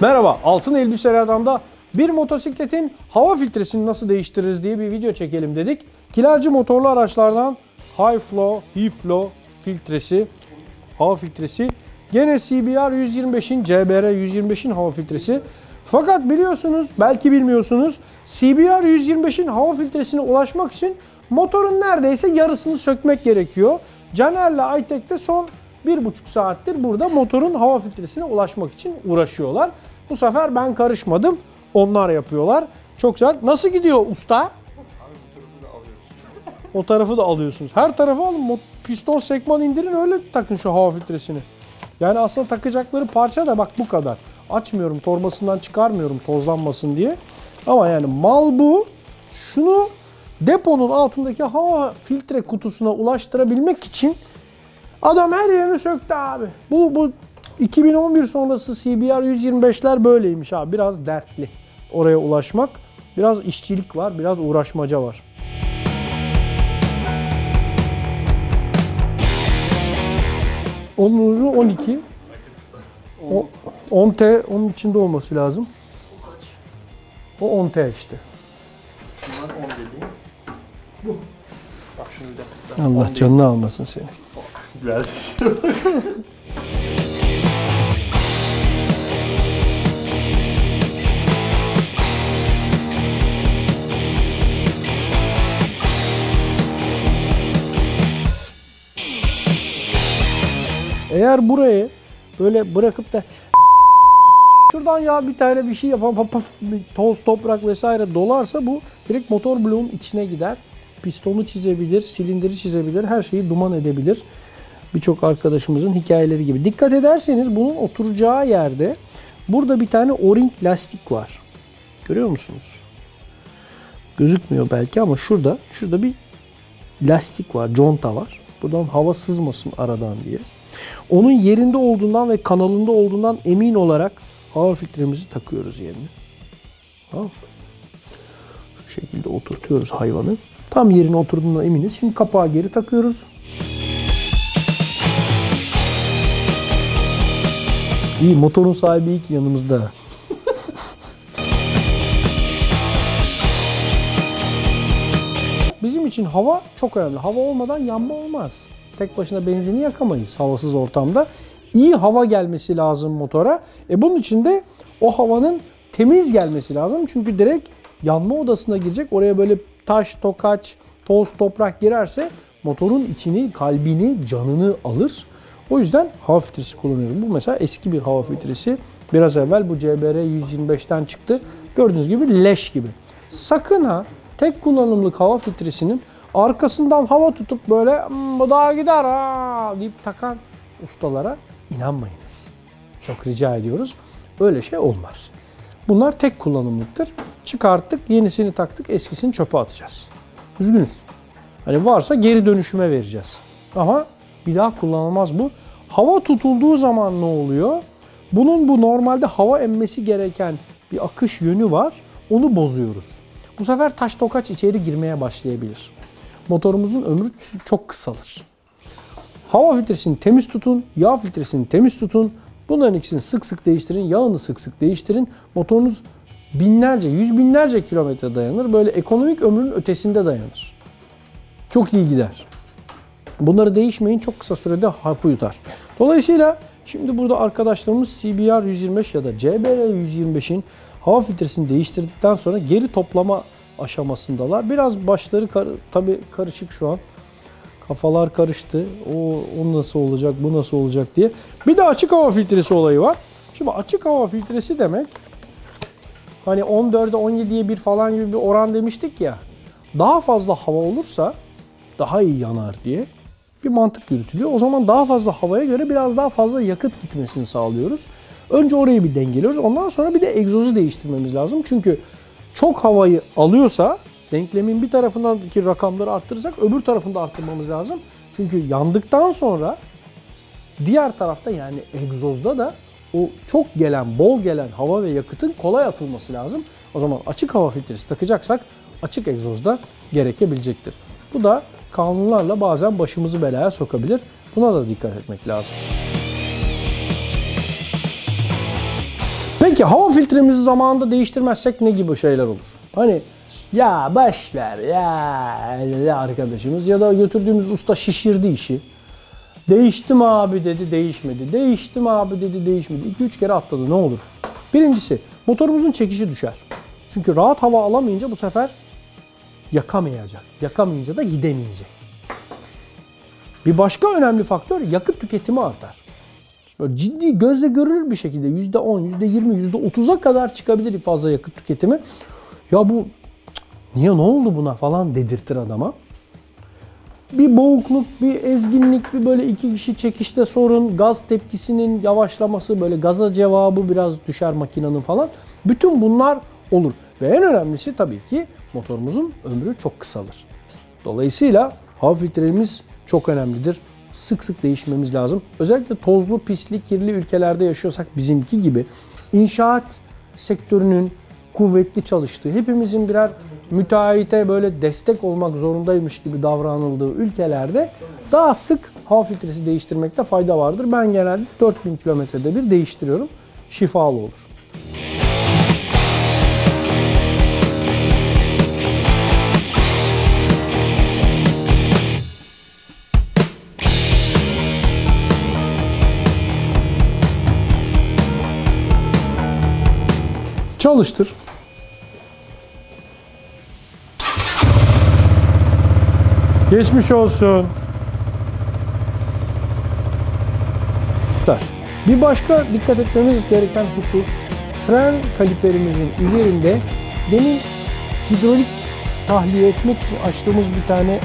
Merhaba, Altın Elbiseli Adam'da bir motosikletin hava filtresini nasıl değiştiririz diye bir video çekelim dedik. Kilerci motorlu araçlardan High Flow, Heat Flow filtresi, hava filtresi. Gene CBR 125'in, CBR 125'in hava filtresi. Fakat biliyorsunuz, belki bilmiyorsunuz, CBR 125'in hava filtresine ulaşmak için motorun neredeyse yarısını sökmek gerekiyor. Caner'le Aytek de son 1,5 saattir burada motorun hava filtresine ulaşmak için uğraşıyorlar. Bu sefer ben karışmadım. Onlar yapıyorlar. Çok güzel. Nasıl gidiyor usta? Abi bu tarafı da alıyoruz. O tarafı da alıyorsunuz. Her tarafı alın. Piston sekman indirin, öyle takın şu hava filtresini. Yani aslında takacakları parça da bak bu kadar. Açmıyorum, torbasından çıkarmıyorum tozlanmasın diye. Ama yani mal bu. Şunu deponun altındaki hava filtre kutusuna ulaştırabilmek için adam her yerini söktü abi. Bu 2011 sonrası CBR 125'ler böyleymiş abi. Biraz dertli oraya ulaşmak. Biraz işçilik var, biraz uğraşmaca var. Onun ucu 12. 10T onun içinde olması lazım. O 10T işte. Bunlar 10 dediğim. Bu. Bak şunu bir dakika. Allah canını almasın seni. Biraz. Eğer burayı böyle bırakıp da şuradan ya bir tane bir şey yapalım, toz, toprak vesaire dolarsa bu direkt motor bloğun içine gider. Pistonu çizebilir, silindiri çizebilir, her şeyi duman edebilir. Birçok arkadaşımızın hikayeleri gibi. Dikkat ederseniz bunun oturacağı yerde burada bir tane O-ring lastik var. Görüyor musunuz? Gözükmüyor belki ama şurada bir lastik var, conta var. Buradan hava sızmasın aradan diye. Onun yerinde olduğundan ve kanalında olduğundan emin olarak hava filtremizi takıyoruz yerine. Tamam. Şu şekilde oturtuyoruz hayvanı. Tam yerine oturduğundan eminiz. Şimdi kapağı geri takıyoruz. İyi, motorun sahibi iyi ki yanımızda. Bizim için hava çok önemli. Hava olmadan yanma olmaz. Tek başına benzini yakamayız havasız ortamda. İyi hava gelmesi lazım motora. Bunun için de o havanın temiz gelmesi lazım. Çünkü direkt yanma odasına girecek. Oraya böyle taş, tokaç, toz, toprak girerse motorun içini, kalbini, canını alır. O yüzden hava filtresi kullanıyoruz. Bu mesela eski bir hava filtresi. Biraz evvel bu CBR 125'ten çıktı. Gördüğünüz gibi leş gibi. Sakın ha tek kullanımlık hava filtresinin arkasından hava tutup böyle bu daha gider ha deyip takan ustalara inanmayınız. Çok rica ediyoruz. Öyle şey olmaz. Bunlar tek kullanımlıktır. Çıkarttık, yenisini taktık, eskisini çöpe atacağız. Üzgünüz. Hani varsa geri dönüşüme vereceğiz. Ama bir daha kullanılmaz bu. Hava tutulduğu zaman ne oluyor? Bunun bu normalde hava emmesi gereken bir akış yönü var. Onu bozuyoruz. Bu sefer taş tokaç içeri girmeye başlayabilir. Motorumuzun ömrü çok kısalır. Hava filtresini temiz tutun, yağ filtresini temiz tutun. Bunların ikisini sık sık değiştirin, yağını sık sık değiştirin. Motorunuz binlerce, yüz binlerce kilometre dayanır. Böyle ekonomik ömrün ötesinde dayanır. Çok iyi gider. Bunları değişmeyin, çok kısa sürede hapı yutar. Dolayısıyla şimdi burada arkadaşlarımız CBR 125 ya da CBR 125'in hava filtresini değiştirdikten sonra geri toplama aşamasındalar. Biraz başları tabii karışık şu an. Kafalar karıştı. O nasıl olacak, bu nasıl olacak diye. Bir de açık hava filtresi olayı var. Şimdi açık hava filtresi demek, hani 14'e 17'ye 1 falan gibi bir oran demiştik ya. Daha fazla hava olursa daha iyi yanar diye bir mantık yürütülüyor. O zaman daha fazla havaya göre biraz daha fazla yakıt gitmesini sağlıyoruz. Önce orayı bir dengeliyoruz. Ondan sonra bir de egzozu değiştirmemiz lazım. Çünkü çok havayı alıyorsa denklemin bir tarafındaki rakamları arttırırsak öbür tarafını da arttırmamız lazım. Çünkü yandıktan sonra diğer tarafta yani egzozda da o çok gelen, bol gelen hava ve yakıtın kolay atılması lazım. O zaman açık hava filtresi takacaksak açık egzozda gerekebilecektir. Bu da kanunlarla bazen başımızı belaya sokabilir. Buna da dikkat etmek lazım. Peki Peki hava filtremizi zamanında değiştirmezsek ne gibi şeyler olur? Hani ya boş ver ya arkadaşımız ya da götürdüğümüz usta şişirdi işi. Değiştim abi dedi, değişmedi. Değiştim abi dedi, değişmedi. 2-3 kere atladı, ne olur? Birincisi, motorumuzun çekişi düşer. Çünkü rahat hava alamayınca bu sefer yakamayacak. Yakamayınca da gidemeyecek. Bir başka önemli faktör, yakıt tüketimi artar. Böyle ciddi, gözle görülür bir şekilde %10, %20, %30'a kadar çıkabilir fazla yakıt tüketimi. Ya bu niye, ne oldu buna falan dedirtir adama. Bir boğukluk, bir ezginlik, bir böyle iki kişi çekişte sorun, gaz tepkisinin yavaşlaması, böyle gaza cevabı biraz düşer makinenin falan. Bütün bunlar olur. Ve en önemlisi tabii ki motorumuzun ömrü çok kısalır. Dolayısıyla hava filtremiz çok önemlidir. Sık sık değişmemiz lazım. Özellikle tozlu, pisli, kirli ülkelerde yaşıyorsak bizimki gibi inşaat sektörünün kuvvetli çalıştığı, hepimizin birer müteahhite böyle destek olmak zorundaymış gibi davranıldığı ülkelerde daha sık hava filtresi değiştirmekte fayda vardır. Ben genelde 4000 kilometrede bir değiştiriyorum. Şifalı olur. Çalıştır. Geçmiş olsun. Bir başka dikkat etmemiz gereken husus, fren kaliperimizin üzerinde demin hidrolik tahliye etmek için açtığımız bir tane